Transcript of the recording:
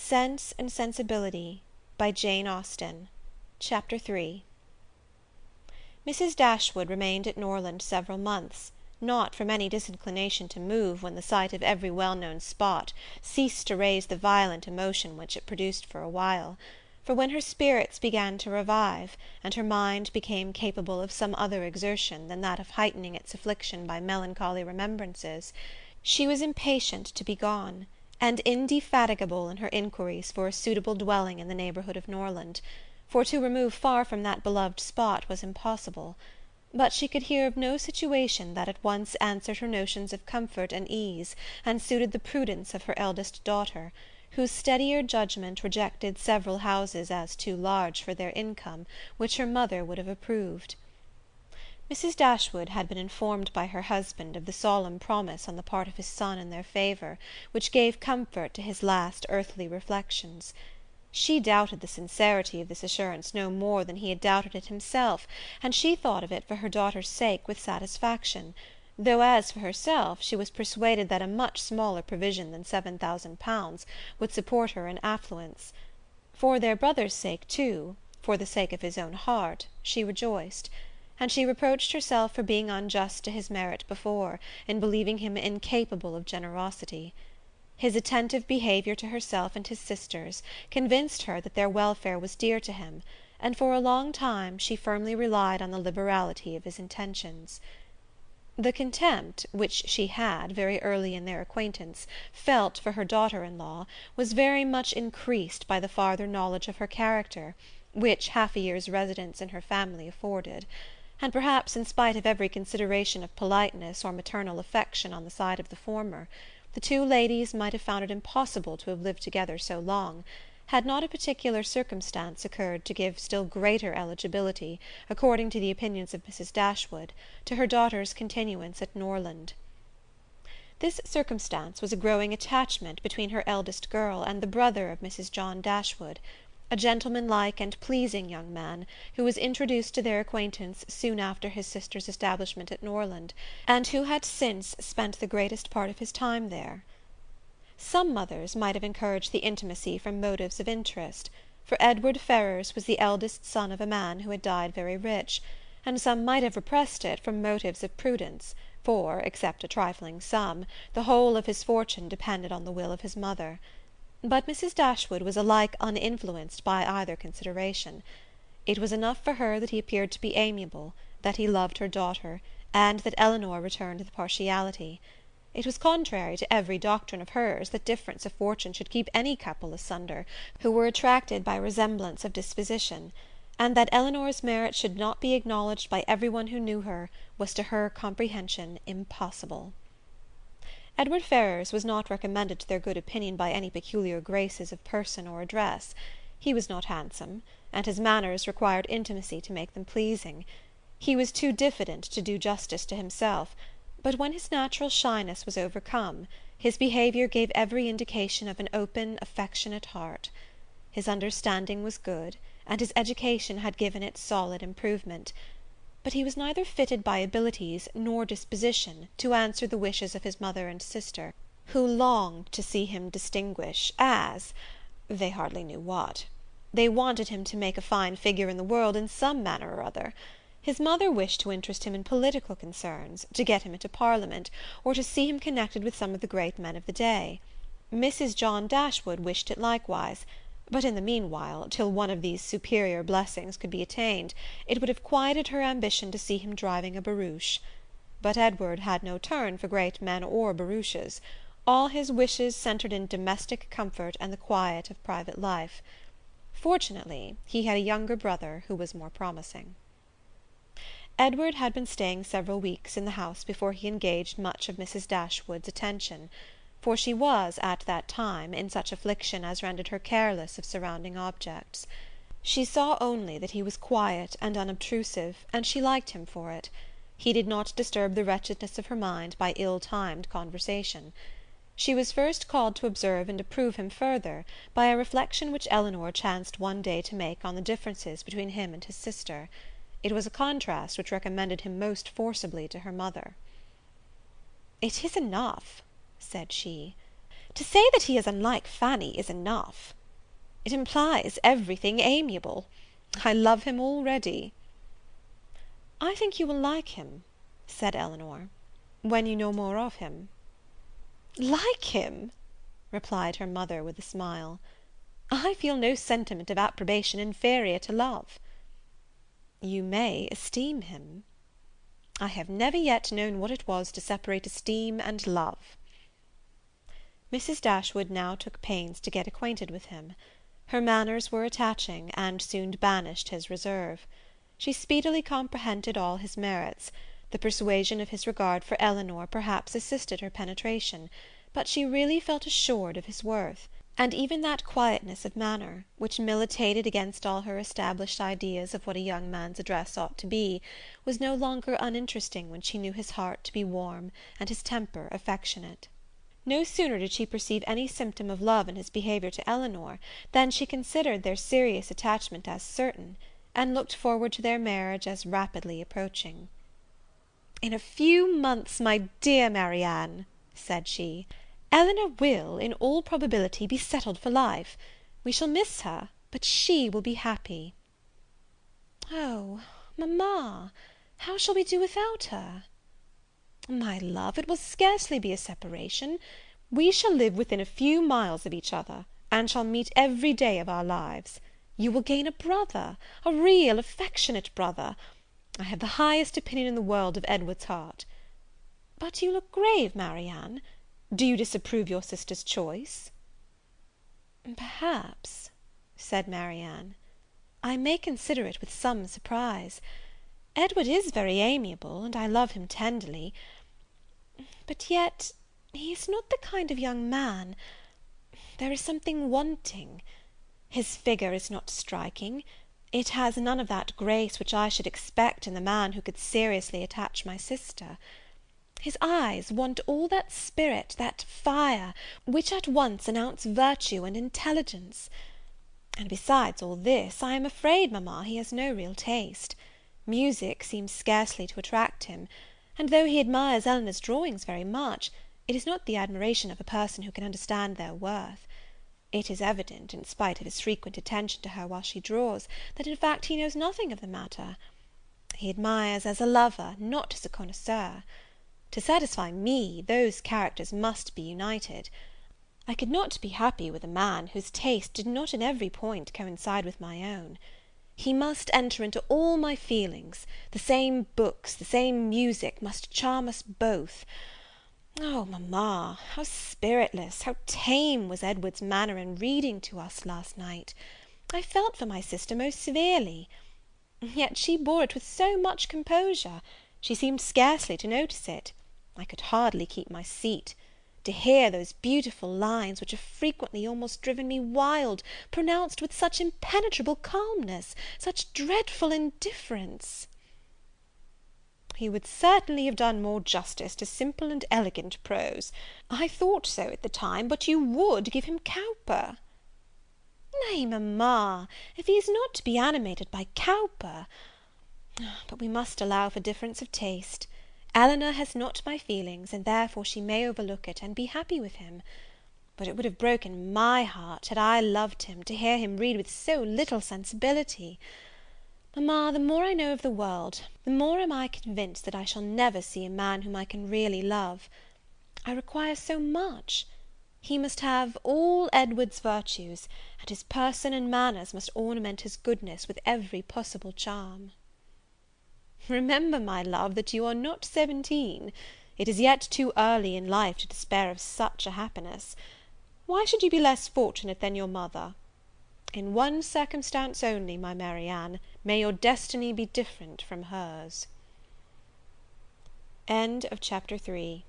Sense and Sensibility by Jane Austen. Chapter 3. Mrs. Dashwood remained at Norland several months, not from any disinclination to move when the sight of every well-known spot ceased to raise the violent emotion which it produced for a while; for when her spirits began to revive, and her mind became capable of some other exertion than that of heightening its affliction by melancholy remembrances, she was impatient to be gone, and indefatigable in her inquiries for a suitable dwelling in the neighbourhood of Norland, for to remove far from that beloved spot was impossible; but she could hear of no situation that at once answered her notions of comfort and ease, and suited the prudence of her eldest daughter, whose steadier judgment rejected several houses as too large for their income, which her mother would have approved. Mrs. Dashwood had been informed by her husband of the solemn promise on the part of his son in their favour, which gave comfort to his last earthly reflections. She doubted the sincerity of this assurance no more than he had doubted it himself, and she thought of it for her daughter's sake with satisfaction, though as for herself she was persuaded that a much smaller provision than £7,000 would support her in affluence. For their brother's sake too, for the sake of his own heart, she rejoiced; and she reproached herself for being unjust to his merit before, in believing him incapable of generosity. His attentive behaviour to herself and his sisters convinced her that their welfare was dear to him, and for a long time she firmly relied on the liberality of his intentions. The contempt which she had, very early in their acquaintance, felt for her daughter-in-law was very much increased by the farther knowledge of her character, which half a year's residence in her family afforded; and perhaps in spite of every consideration of politeness or maternal affection on the side of the former, the two ladies might have found it impossible to have lived together so long, had not a particular circumstance occurred to give still greater eligibility, according to the opinions of Mrs. Dashwood, to her daughter's continuance at Norland. This circumstance was a growing attachment between her eldest girl and the brother of Mrs. John Dashwood, a gentlemanlike and pleasing young man, who was introduced to their acquaintance soon after his sister's establishment at Norland, and who had since spent the greatest part of his time there. Some mothers might have encouraged the intimacy from motives of interest, for Edward Ferrars was the eldest son of a man who had died very rich, and some might have repressed it from motives of prudence, for, except a trifling sum, the whole of his fortune depended on the will of his mother. But Mrs. Dashwood was alike uninfluenced by either consideration. It was enough for her that he appeared to be amiable, that he loved her daughter, and that Elinor returned the partiality. It was contrary to every doctrine of hers that difference of fortune should keep any couple asunder, who were attracted by resemblance of disposition, and that Elinor's merit should not be acknowledged by every one who knew her, was to her comprehension impossible. Edward Ferrars was not recommended to their good opinion by any peculiar graces of person or address. He was not handsome, and his manners required intimacy to make them pleasing. He was too diffident to do justice to himself, but when his natural shyness was overcome, his behaviour gave every indication of an open, affectionate heart. His understanding was good, and his education had given it solid improvement; but he was neither fitted by abilities nor disposition to answer the wishes of his mother and sister, who longed to see him distinguish as they hardly knew what. They wanted him to make a fine figure in the world in some manner or other. His mother wished to interest him in political concerns, to get him into Parliament, or to see him connected with some of the great men of the day. Mrs. John Dashwood wished it likewise; but in the meanwhile, till one of these superior blessings could be attained, it would have quieted her ambition to see him driving a barouche. But Edward had no turn for great men or barouches. All his wishes centred in domestic comfort and the quiet of private life. Fortunately, he had a younger brother who was more promising. Edward had been staying several weeks in the house before he engaged much of Mrs. Dashwood's attention, for she was, at that time, in such affliction as rendered her careless of surrounding objects. She saw only that he was quiet and unobtrusive, and she liked him for it. He did not disturb the wretchedness of her mind by ill-timed conversation. She was first called to observe and approve him further by a reflection which Elinor chanced one day to make on the differences between him and his sister. It was a contrast which recommended him most forcibly to her mother. "It is enough," said she. "To say that he is unlike Fanny is enough. It implies everything amiable. I love him already." "I think you will like him," said Elinor, "when you know more of him." "Like him!" replied her mother with a smile. "I feel no sentiment of approbation inferior to love." "You may esteem him." "I have never yet known what it was to separate esteem and love." Mrs. Dashwood now took pains to get acquainted with him. Her manners were attaching, and soon banished his reserve. She speedily comprehended all his merits. The persuasion of his regard for Elinor perhaps assisted her penetration, but she really felt assured of his worth; and even that quietness of manner, which militated against all her established ideas of what a young man's address ought to be, was no longer uninteresting when she knew his heart to be warm and his temper affectionate. No sooner did she perceive any symptom of love in his behaviour to Elinor, than she considered their serious attachment as certain, and looked forward to their marriage as rapidly approaching. "In a few months, my dear Marianne," said she, "Elinor will, in all probability, be settled for life. We shall miss her, but she will be happy." "Oh, mamma, how shall we do without her?" "My love, it will scarcely be a separation. We shall live within a few miles of each other, and shall meet every day of our lives. You will gain a brother, a real affectionate brother. I have the highest opinion in the world of Edward's heart. But you look grave, Marianne. Do you disapprove your sister's choice?" "Perhaps," said Marianne, "I may consider it with some surprise. Edward is very amiable, and I love him tenderly; but yet he is not the kind of young man. There is something wanting. His figure is not striking. It has none of that grace which I should expect in the man who could seriously attach my sister. His eyes want all that spirit, that fire, which at once announce virtue and intelligence. And besides all this, I am afraid, mamma, he has no real taste. Music seems scarcely to attract him; and though he admires Elinor's drawings very much, it is not the admiration of a person who can understand their worth. It is evident, in spite of his frequent attention to her while she draws, that in fact he knows nothing of the matter. He admires as a lover, not as a connoisseur. To satisfy me, those characters must be united. I could not be happy with a man whose taste did not in every point coincide with my own. He must enter into all my feelings; the same books, the same music, must charm us both. Oh, mamma, how spiritless, how tame was Edward's manner in reading to us last night! I felt for my sister most severely. Yet she bore it with so much composure, she seemed scarcely to notice it. I could hardly keep my seat. To hear those beautiful lines, which have frequently almost driven me wild, pronounced with such impenetrable calmness, such dreadful indifference! "He would certainly have done more justice to simple and elegant prose. I thought so at the time, but you would give him Cowper." "Nay, mamma, if he is not to be animated by Cowper! But we must allow for difference of taste. Elinor has not my feelings, and therefore she may overlook it, and be happy with him. But it would have broken my heart, had I loved him, to hear him read with so little sensibility. Mamma, the more I know of the world, the more am I convinced that I shall never see a man whom I can really love. I require so much. He must have all Edward's virtues, and his person and manners must ornament his goodness with every possible charm." "Remember, my love, that you are not 17. It is yet too early in life to despair of such a happiness. Why should you be less fortunate than your mother? In one circumstance only, my Marianne, may your destiny be different from hers." Chapter 4